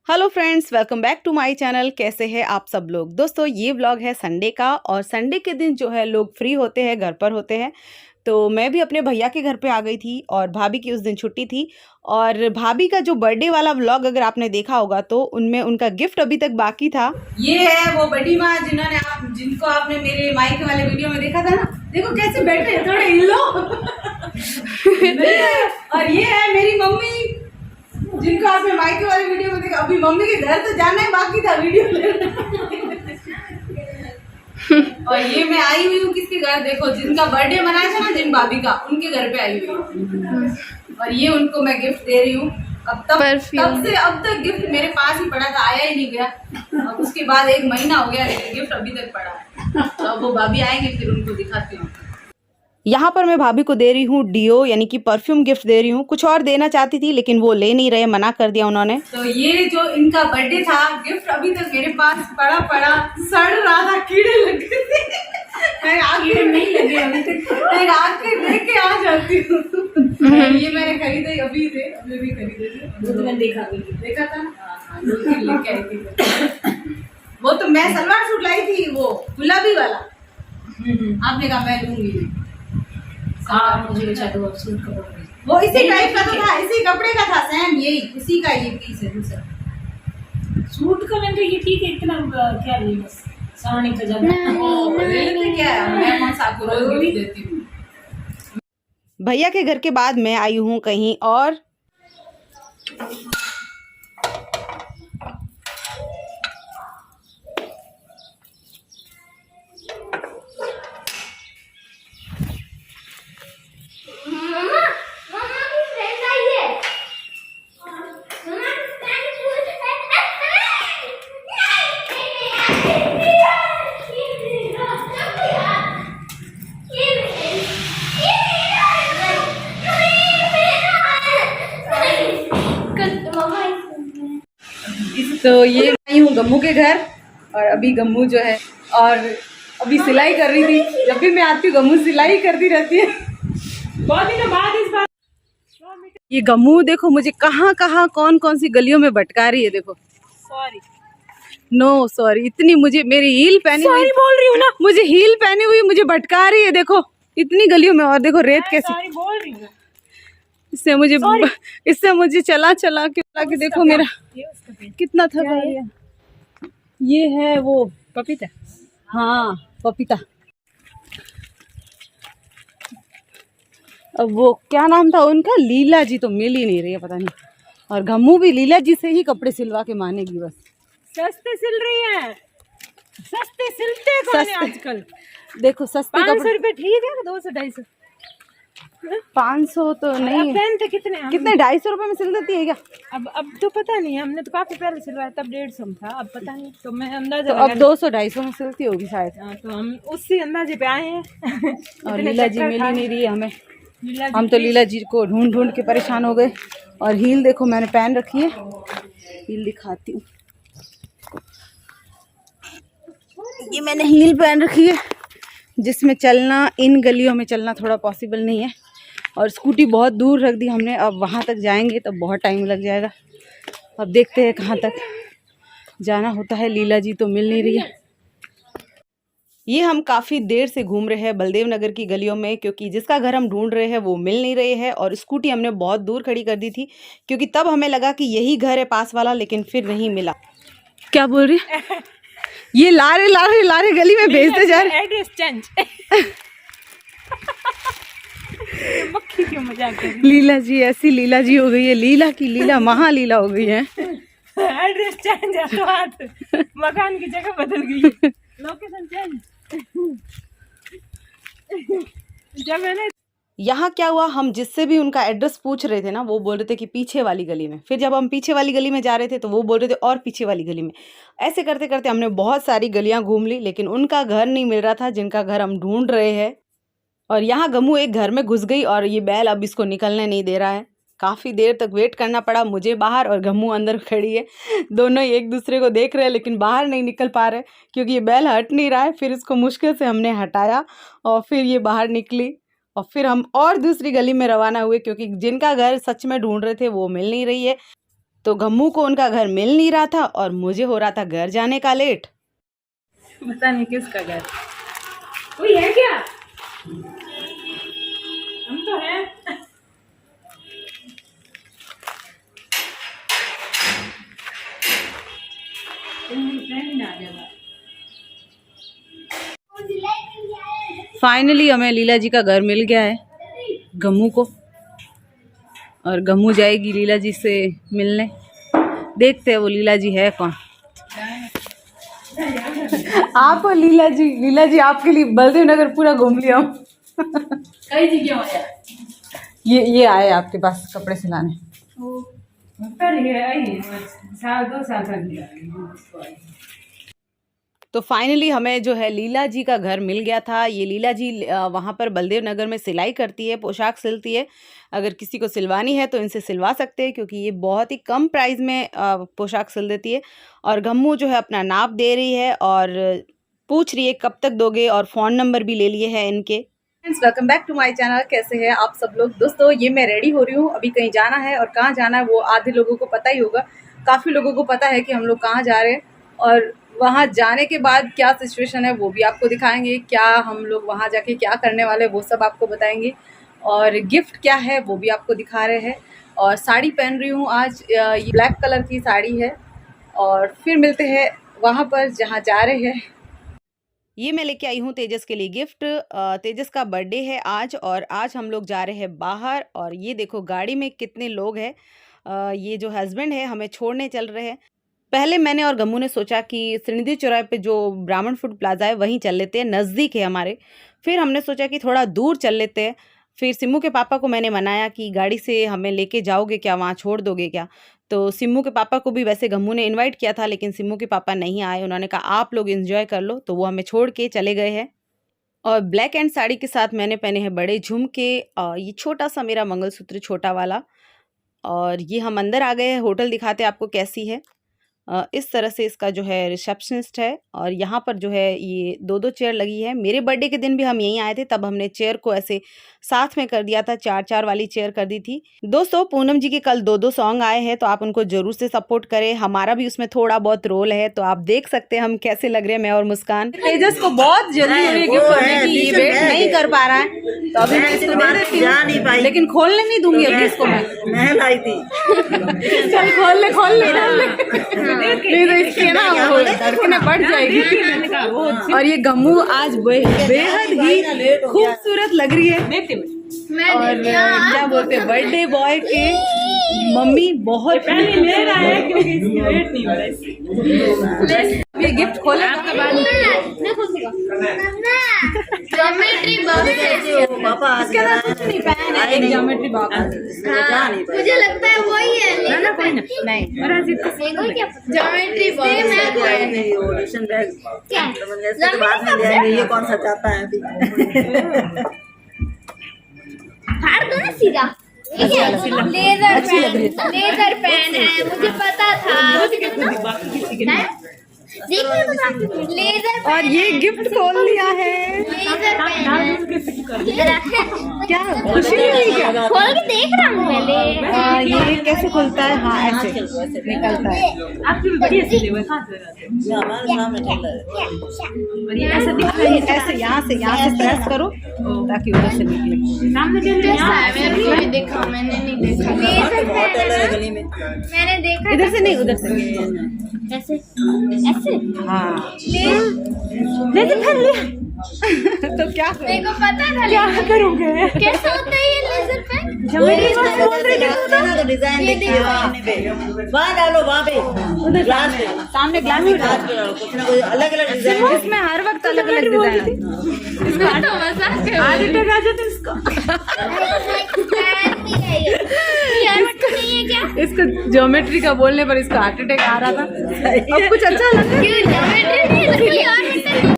Hello friends, welcome back to my channel. कैसे हैं आप सब लोग। दोस्तों, ये व्लॉग है संडे का और संडे के दिन जो है लोग फ्री होते हैं, घर पर होते हैं। तो मैं भी अपने भैया के घर पे आ गई थी और भाभी की उस दिन छुट्टी थी। और भाभी का जो बर्थडे वाला व्लॉग अगर आपने देखा होगा तो उनमें उनका गिफ्ट अभी तक बाकी था। ये है वो बड़ी माँ जिनको आपने मेरे माइक वाले वीडियो में देखा था ना। देखो कैसे बैठे हैं, थोड़े हिल लो। और ये है मेरी मम्मी जिनको आपने माइके वाली वीडियो में देखा। अभी मम्मी के घर तो जाना ही बाकी था वीडियो लेना। और ये मैं आई हुई हूँ किसके घर, देखो जिनका बर्थडे मनाया था ना, जिन भाभी का, उनके घर पे आई हुई हूँ। और ये उनको मैं गिफ्ट दे रही हूँ। तब से अब तक गिफ्ट मेरे पास ही पड़ा था, आया ही नहीं गया। अब उसके बाद 1 महीना हो गया लेकिन गिफ्ट अभी तक पड़ा है। तो अब वो भाभी आएंगे फिर उनको दिखाती हूँ। यहाँ पर मैं भाभी को दे रही हूँ डियो यानी कि परफ्यूम गिफ्ट दे रही हूँ। कुछ और देना चाहती थी लेकिन वो ले नहीं रहे, मना कर दिया उन्होंने। तो ये जो इनका बर्थडे था, गिफ्ट अभी तक मेरे पास पड़ा सड़ रहा था, कीड़े लग गए थे। मैं आगे नहीं लगे अभी तक, मैं आके देख के आ जाती हूँ। ये मैंने खरीदे अभी भी खरीदे थे। देखा था ना, 2-3 लेके आई थी। वो तो मैं सलवार सूट लाई थी, वो गुलाबी वाला। आपने कहा मैं लूंगी। मुझे सूट का वो इसी टाइप का था, इसी कपड़े का था, सेम यही उसी का ये पीस है। दूसरा सूट का मैंने ये ठीक है, इतना क्या नहीं, बस साड़ी का ज्यादा क्या है, मैं कौन सा आपको रोज गिफ्ट देती हूँ। भैया के घर के बाद मैं आई हूँ कहीं और। तो ये आई हूँ गम्मू के घर और अभी गम्मू जो है, और अभी सिलाई कर रही थी। जब भी मैं आती हूँ गम्मू सिलाई करती रहती है। बहुत दिनों बाद इस बार ये गम्मू देखो मुझे कहाँ कहाँ कौन कौन सी गलियों में भटका रही है। देखो सॉरी इतनी मुझे मेरी हील पहनी हुई बोल रही हूँ ना, मुझे हील पहनी हुई मुझे भटका रही है। देखो इतनी गलियों में, और देखो रेत कैसी बोल रही हूँ। इससे मुझे चला के देखो मेरा कितना थका है। ये है वो पपीता, हाँ पपीता। अब वो क्या नाम था उनका, लीला जी तो मिल ही नहीं रही है, पता नहीं। और गम्मू भी लीला जी से ही कपड़े सिलवा के मानेगी बस। सस्ते सिल रही है, सस्ते सिलते कौन है आजकल। देखो सस्ते 500 रुपए ठीक है, 200-250। 500 तो नहीं, पहनते कितने 250 रुपए में सिल देती है क्या। अब तो पता नहीं, हमने तो काफी पहले सिलवाया, तब 150 में था, अब पता नहीं। तो मैं अंदाजा तो अब 200-250 में सिलती होगी शायद। तो हम उसी अंदाजे पे आए हैं। और लीला जी मिल ही नहीं रही है हमें। हम तो लीला जी को ढूंढ के परेशान हो गए। और हील देखो मैंने पहन रखी है, हील दिखाती हूँ। ये मैंने हील पहन रखी है जिसमें चलना, इन गलियों में चलना थोड़ा पॉसिबल नहीं है। और स्कूटी बहुत दूर रख दी हमने, अब वहाँ तक जाएंगे तो बहुत टाइम लग जाएगा। अब देखते हैं कहाँ तक जाना होता है। लीला जी तो मिल नहीं रही है। ये हम काफ़ी देर से घूम रहे हैं बलदेव नगर की गलियों में, क्योंकि जिसका घर हम ढूंढ रहे हैं वो मिल नहीं रहे हैं। और स्कूटी हमने बहुत दूर खड़ी कर दी थी क्योंकि तब हमें लगा कि यही घर है पास वाला, लेकिन फिर नहीं मिला। क्या बोल रही है? ये लारे गली में भेजते जा रहे। Address change. मक्खी क्यों मजाक कर रही है? लीला जी ऐसी लीला जी हो गई है, लीला की लीला महालीला हो गई है। एड्रेस चेंज है तो बात, मकान की जगह बदल गई, लोकेशन चेंज। जब मैंने यहाँ क्या हुआ, हम जिससे भी उनका एड्रेस पूछ रहे थे ना, वो बोल रहे थे कि पीछे वाली गली में। फिर जब हम पीछे वाली गली में जा रहे थे तो वो बोल रहे थे और पीछे वाली गली में। ऐसे करते करते हमने बहुत सारी गलियाँ घूम ली, लेकिन उनका घर नहीं मिल रहा था जिनका घर हम ढूंढ रहे हैं। और यहाँ गम्मू एक घर में घुस गई और ये बैल अब इसको निकलने नहीं दे रहा है। काफ़ी देर तक वेट करना पड़ा मुझे बाहर, और गम्मू अंदर खड़ी है। दोनों ही एक दूसरे को देख रहे हैं लेकिन बाहर नहीं निकल पा रहे क्योंकि ये बैल हट नहीं रहा है। फिर इसको मुश्किल से हमने हटाया और फिर ये बाहर निकली। और फिर हम और दूसरी गली में रवाना हुए क्योंकि जिनका घर सच में ढूंढ रहे थे वो मिल नहीं रही है। तो गम्मू को उनका घर मिल नहीं रहा था और मुझे हो रहा था घर जाने का लेट। पता नहीं किसका घर, कोई है क्या? हम तो हैं। फाइनली हमें लीला जी का घर मिल गया है गम्मू को, और गम्मू जाएगी लीला जी से मिलने। देखते हैं वो लीला जी है कौन। आप और लीला जी आपके लिए बलदेव नगर पूरा घूम लिया हूँ। कई जगह आया ये आए आपके पास कपड़े सिलाने। साल 2 साल तक। तो फाइनली हमें जो है लीला जी का घर मिल गया था। ये लीला जी वहाँ पर बलदेव नगर में सिलाई करती है, पोशाक सिलती है। अगर किसी को सिलवानी है तो इनसे सिलवा सकते हैं, क्योंकि ये बहुत ही कम प्राइस में पोशाक सिल देती है। और गम्मू जो है अपना नाप दे रही है और पूछ रही है कब तक दोगे, और फ़ोन नंबर भी ले लिए हैं इनके। Friends, welcome back to my channel. कैसे हैं आप सब लोग? दोस्तों, ये मैं रेडी हो रही हूँ, अभी कहीं जाना है, और कहाँ जाना है वो आधे लोगों को पता ही होगा। काफ़ी लोगों को पता है कि हम लोग कहाँ जा रहे हैं, और वहाँ जाने के बाद क्या सिचुएशन है वो भी आपको दिखाएंगे। क्या हम लोग वहाँ जाके क्या करने वाले हैं वो सब आपको बताएंगे, और गिफ्ट क्या है वो भी आपको दिखा रहे हैं। और साड़ी पहन रही हूँ आज, ये ब्लैक कलर की साड़ी है। और फिर मिलते हैं वहाँ पर जहाँ जा रहे हैं। ये मैं लेके आई हूँ तेजस के लिए गिफ्ट। तेजस का बर्थडे है आज, और आज हम लोग जा रहे हैं बाहर। और ये देखो गाड़ी में कितने लोग हैं। ये जो हस्बैंड है हमें छोड़ने चल रहे हैं। पहले मैंने और गम्मू ने सोचा कि श्रीनिधि चौराहे पे जो ब्राह्मण फूड प्लाजा है वहीं चल लेते हैं, नज़दीक है हमारे। फिर हमने सोचा कि थोड़ा दूर चल लेते हैं। फिर सिम्मू के पापा को मैंने मनाया कि गाड़ी से हमें लेके जाओगे क्या, वहाँ छोड़ दोगे क्या। तो सिम्मू के पापा को भी वैसे गम्मू ने इनवाइट किया था, लेकिन सिम्मू के पापा नहीं आए। उन्होंने कहा आप लोग एंजॉय कर लो, तो वो हमें छोड़ के चले गए हैं। और ब्लैक एंड साड़ी के साथ मैंने पहने हैं बड़े झुमके, ये छोटा सा मेरा मंगलसूत्र छोटा वाला। और ये हम अंदर आ गए हैं, होटल दिखाते आपको कैसी है। इस तरह से इसका जो है रिसेप्शनिस्ट है, और यहाँ पर जो है ये 2-2 चेयर लगी है। मेरे बर्थडे के दिन भी हम यहीं आए थे, तब हमने चेयर को ऐसे साथ में कर दिया था, 4-4 वाली चेयर कर दी थी। दोस्तों, पूनम जी के कल 2-2 सॉन्ग आए हैं, तो आप उनको जरूर से सपोर्ट करें। हमारा भी उसमें थोड़ा बहुत रोल है, तो आप देख सकते हैं हम कैसे लग रहे हैं, मैं और मुस्कान। तेजस को बहुत जल्दी हो रही है गिफ्ट करने की, ये वेट नहीं कर पा रहा है, तो अभी मैं इसको दे देती हूँ, लेकिन खोलने नहीं दूंगी अभी इसको। मैं लाई थी। चल खोल ले नहीं तो इसकी ना वो धड़कने बढ़ जाएगी। और ये गम्मू आज बेहद ही खूबसूरत लग रही है। और क्या बोलते हैं, बर्थडे बॉय के मम्मी बहुत ले रहा है क्योंकि इसकी वेट नहीं हो रहा है। ये गिफ्ट खोले के बाद ज्योमेट्री बॉक्स पापा इसके अंदर कुछ नहीं पहना है, एक ज्योमेट्री बॉक्स। मुझे लगता है वही है, ना कोई नहीं। ज्योमेट्री बॉक्स क्या ये कौन सा चाहता है अभी? फाड़ दो ना सीधा। लेजर पेन है, मुझे पता था। लेजर और ये गिफ्ट खोल लिया है। लेजर पेन क्या खुशी नहीं हुई क्या? खोल के देख रहा हूँ पहले। ये कैसे खुलता है? हाँ, ऐसे निकलता है। आपकी भी बढ़िया सिले हुए हाथ लगा दे। और ये ऐसा दिख रहा है, ऐसे यहाँ से प्रेस करो ताकि उधर से निकले। सामने देख रहे हैं। देखा मैंने नहीं देखा। लेजर पेन है ना? मैंने देखा इधर से नहीं, उधर से। ऐसे ऐसे। हाँ, लेजर पेन लिया तो क्या करूं? मेरे को पता था। क्या करोगे? कैसे होता है ये लेजर पेन? ज्योमेट्री बॉक्स बोल रहे थे तो डिजाइन ये देखो। वहाँ डालो, वहाँ पे ग्लास पे सामने ग्लास में ग्लास पे डालो, कुछ ना कुछ अलग अलग डिजाइन। इसमें हर वक्त अलग अलग डिजाइन है। इसमें तो मजाक है। आज तक आ जाते इसको। पेन नहीं है ये हार्ट नहीं है क्या? इसको ज्योमेट्री का बोलने पर इसको हार्ट अटैक आ रहा था। अब कुछ अच्छा लगा। क्यों ज्योमेट्री नहीं है? कोई और है?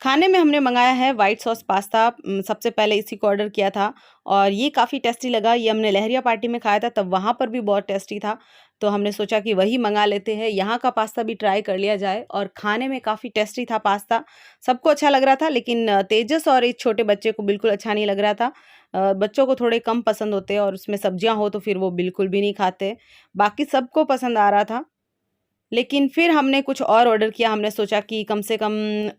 खाने में हमने मंगाया है वाइट सॉस पास्ता। सबसे पहले इसी को ऑर्डर किया था, और ये काफ़ी टेस्टी लगा। ये हमने लहरिया पार्टी में खाया था, तब वहाँ पर भी बहुत टेस्टी था, तो हमने सोचा कि वही मंगा लेते हैं। यहाँ का पास्ता भी ट्राई कर लिया जाए, और खाने में काफ़ी टेस्टी था पास्ता। सबको अच्छा लग रहा था, लेकिन तेजस और इस छोटे बच्चे को बिल्कुल अच्छा नहीं लग रहा था। बच्चों को थोड़े कम पसंद होते हैं और उसमें सब्जियां हो तो फिर वो बिल्कुल भी नहीं खाते। बाकी सबको पसंद आ रहा था, लेकिन फिर हमने कुछ और ऑर्डर किया। हमने सोचा कि कम से कम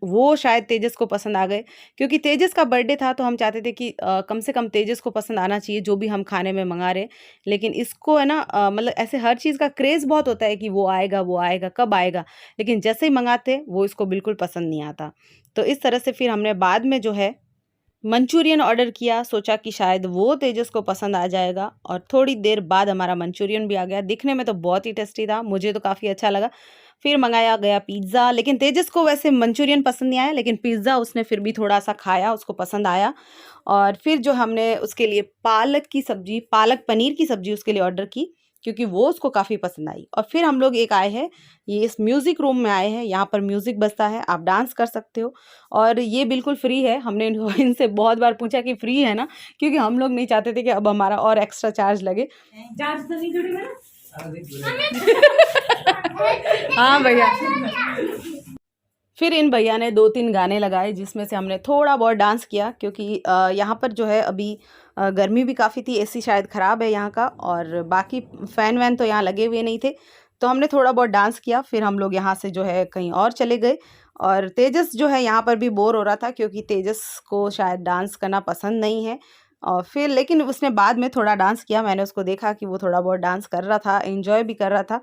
वो शायद तेजस को पसंद आ गए, क्योंकि तेजस का बर्थडे था तो हम चाहते थे कि कम से कम तेजस को पसंद आना चाहिए जो भी हम खाने में मंगा रहे। लेकिन इसको है ना मतलब ऐसे हर चीज़ का क्रेज़ बहुत होता है कि वो आएगा, कब आएगा, लेकिन जैसे ही मंगाते वो इसको बिल्कुल पसंद नहीं आता। तो इस तरह से फिर हमने बाद में जो है मंचूरियन ऑर्डर किया, सोचा कि शायद वो तेजस को पसंद आ जाएगा, और थोड़ी देर बाद हमारा मंचूरियन भी आ गया। दिखने में तो बहुत ही टेस्टी था, मुझे तो काफ़ी अच्छा लगा। फिर मंगाया गया पिज़्ज़ा, लेकिन तेजस को वैसे मंचूरियन पसंद नहीं आया, लेकिन पिज़्ज़ा उसने फिर भी थोड़ा सा खाया, उसको पसंद आया। और फिर जो हमने उसके लिए पालक पनीर की सब्ज़ी उसके लिए ऑर्डर की, क्योंकि वो उसको काफ़ी पसंद आई। और फिर हम लोग आए हैं, ये इस म्यूज़िक रूम में आए हैं, यहाँ पर म्यूज़िक बजता है, आप डांस कर सकते हो और ये बिल्कुल फ्री है। हमने इनसे बहुत बार पूछा कि फ्री है ना, क्योंकि हम लोग नहीं चाहते थे कि अब हमारा और एक्स्ट्रा चार्ज लगे। चार्ज तो नहीं जुड़ेगा ना? हाँ भैया। फिर इन भैया ने 2-3 गाने लगाए जिसमें से हमने थोड़ा बहुत डांस किया, क्योंकि यहाँ पर जो है अभी गर्मी भी काफ़ी थी, एसी शायद ख़राब है यहाँ का, और बाकी फ़ैन वैन तो यहाँ लगे हुए नहीं थे, तो हमने थोड़ा बहुत डांस किया। फिर हम लोग यहाँ से जो है कहीं और चले गए, और तेजस जो है यहाँ पर भी बोर हो रहा था, क्योंकि तेजस को शायद डांस करना पसंद नहीं है। और फिर लेकिन उसने बाद में थोड़ा डांस किया, मैंने उसको देखा कि वो थोड़ा बहुत डांस कर रहा था, एंजॉय भी कर रहा था।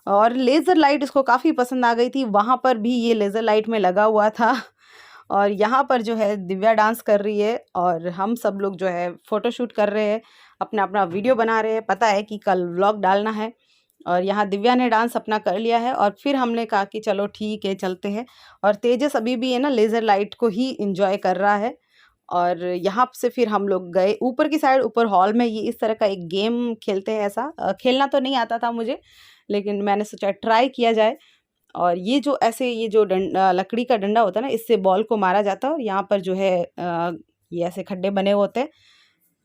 और लेज़र लाइट इसको काफ़ी पसंद आ गई थी, वहाँ पर भी ये लेज़र लाइट में लगा हुआ था। और यहाँ पर जो है दिव्या डांस कर रही है, और हम सब लोग जो है फ़ोटोशूट कर रहे हैं, अपना अपना वीडियो बना रहे हैं। पता है कि कल व्लॉग डालना है, और यहाँ दिव्या ने डांस अपना कर लिया है। और फिर हमने कहा कि चलो ठीक है चलते हैं, और तेजस अभी भी है ना लेज़र लाइट को ही इंजॉय कर रहा है। और यहाँ से फिर हम लोग गए ऊपर की साइड, ऊपर हॉल में ये इस तरह का एक गेम खेलते हैं। ऐसा खेलना तो नहीं आता था मुझे, लेकिन मैंने सोचा ट्राई किया जाए। और ये जो लकड़ी का डंडा होता है ना, इससे बॉल को मारा जाता है, और यहाँ पर जो है ये ऐसे खड्डे बने होते हैं,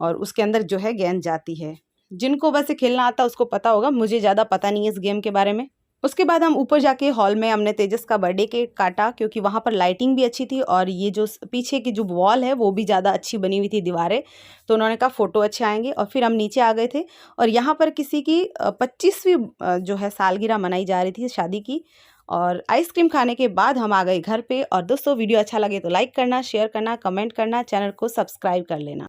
और उसके अंदर जो है गेंद जाती है। जिनको वैसे खेलना आता उसको पता होगा, मुझे ज़्यादा पता नहीं है इस गेम के बारे में। उसके बाद हम ऊपर जाके हॉल में हमने तेजस का बर्थडे केक काटा, क्योंकि वहाँ पर लाइटिंग भी अच्छी थी, और ये जो पीछे की जो वॉल है वो भी ज़्यादा अच्छी बनी हुई थी, दीवारें, तो उन्होंने कहा फ़ोटो अच्छे आएंगे। और फिर हम नीचे आ गए थे, और यहाँ पर किसी की 25वीं जो है सालगिरह मनाई जा रही थी शादी की। और आइसक्रीम खाने के बाद हम आ गए घर पे। और दोस्तों वीडियो अच्छा लगे तो लाइक करना, शेयर करना, कमेंट करना, चैनल को सब्सक्राइब कर लेना।